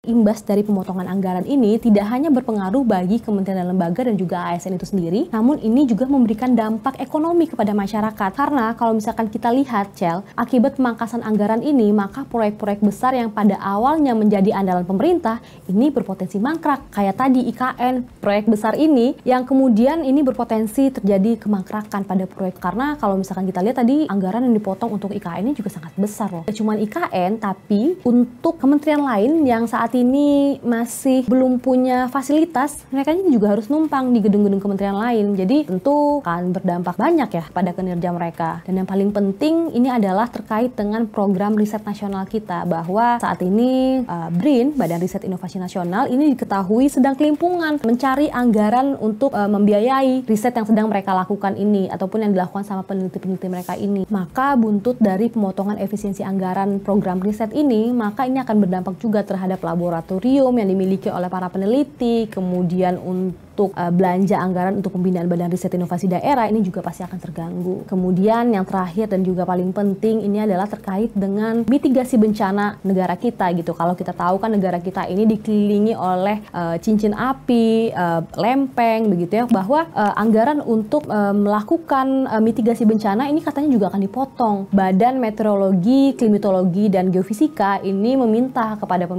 Imbas dari pemotongan anggaran ini tidak hanya berpengaruh bagi kementerian dan lembaga dan juga ASN itu sendiri, namun ini juga memberikan dampak ekonomi kepada masyarakat. Karena kalau misalkan kita lihat, Cel, akibat pemangkasan anggaran ini, maka proyek-proyek besar yang pada awalnya menjadi andalan pemerintah, ini berpotensi mangkrak. Kayak tadi IKN, proyek besar ini, yang kemudian ini berpotensi terjadi kemangkrakan pada proyek. Karena kalau misalkan kita lihat tadi, anggaran yang dipotong untuk IKN ini juga sangat besar loh. Tidak cuma IKN, tapi untuk kementerian lain yang saat ini masih belum punya fasilitas, mereka juga harus numpang di gedung-gedung kementerian lain. Jadi tentu akan berdampak banyak ya pada kinerja mereka. Dan yang paling penting ini adalah terkait dengan program riset nasional kita, bahwa saat ini BRIN, Badan Riset Inovasi Nasional, ini diketahui sedang kelimpungan mencari anggaran untuk membiayai riset yang sedang mereka lakukan ini ataupun yang dilakukan sama peneliti-peneliti mereka ini. Maka buntut dari pemotongan efisiensi anggaran program riset ini, maka ini akan berdampak juga terhadap laboratorium yang dimiliki oleh para peneliti, kemudian untuk belanja anggaran untuk pembinaan Badan Riset Inovasi Daerah ini juga pasti akan terganggu. Kemudian yang terakhir dan juga paling penting ini adalah terkait dengan mitigasi bencana negara kita gitu. Kalau kita tahu kan negara kita ini dikelilingi oleh cincin api, lempeng begitu ya, bahwa anggaran untuk melakukan mitigasi bencana ini katanya juga akan dipotong. Badan Meteorologi, Klimatologi dan Geofisika ini meminta kepada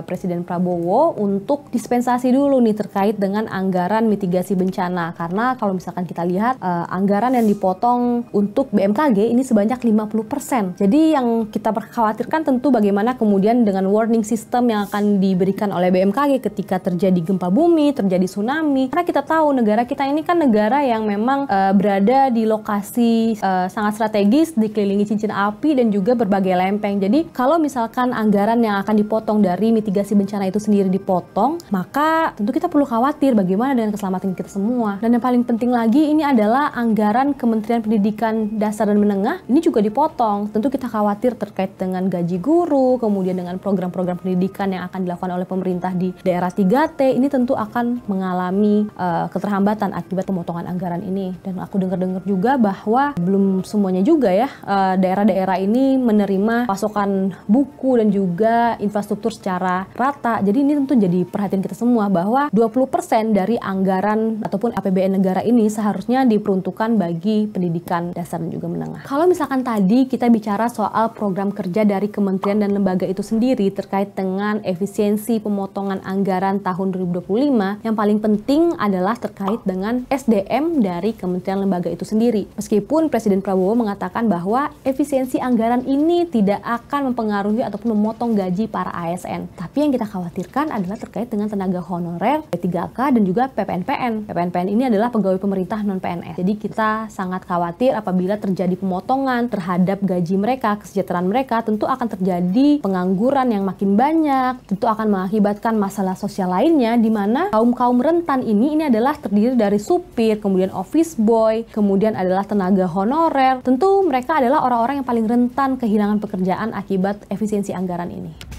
Presiden Prabowo untuk dispensasi dulu nih terkait dengan anggaran mitigasi bencana, karena kalau misalkan kita lihat anggaran yang dipotong untuk BMKG ini sebanyak 50%. Jadi yang kita khawatirkan tentu bagaimana kemudian dengan warning system yang akan diberikan oleh BMKG ketika terjadi gempa bumi, terjadi tsunami. Karena kita tahu negara kita ini kan negara yang memang berada di lokasi sangat strategis, dikelilingi cincin api dan juga berbagai lempeng. Jadi kalau misalkan anggaran yang akan dipotong dari mitigasi bencana itu sendiri dipotong, maka tentu kita perlu khawatir bagaimana dengan keselamatan kita semua. Dan yang paling penting lagi ini adalah anggaran Kementerian Pendidikan Dasar dan Menengah ini juga dipotong. Tentu kita khawatir terkait dengan gaji guru, kemudian dengan program-program pendidikan yang akan dilakukan oleh pemerintah di daerah 3T, ini tentu akan mengalami keterhambatan akibat pemotongan anggaran ini. Dan aku dengar-dengar juga bahwa belum semuanya juga ya daerah-daerah ini menerima pasokan buku dan juga infrastruktur secara rata. Jadi ini tentu jadi perhatian kita semua bahwa 20% dari anggaran ataupun APBN negara ini seharusnya diperuntukkan bagi pendidikan dasar dan juga menengah. Kalau misalkan tadi kita bicara soal program kerja dari kementerian dan lembaga itu sendiri terkait dengan efisiensi pemotongan anggaran tahun 2025, yang paling penting adalah terkait dengan SDM dari kementerian lembaga itu sendiri. Meskipun Presiden Prabowo mengatakan bahwa efisiensi anggaran ini tidak akan mempengaruhi ataupun memotong gaji para ASN. Tapi yang kita khawatirkan adalah terkait dengan tenaga honorer, P3K dan juga PPNPN. PPNPN ini adalah pegawai pemerintah non-PNS. Jadi kita sangat khawatir apabila terjadi pemotongan terhadap gaji mereka, kesejahteraan mereka, tentu akan terjadi pengangguran yang makin banyak, tentu akan mengakibatkan masalah sosial lainnya, di mana kaum-kaum rentan ini adalah terdiri dari supir, kemudian office boy, kemudian adalah tenaga honorer. Tentu mereka adalah orang-orang yang paling rentan kehilangan pekerjaan akibat efisiensi anggaran ini.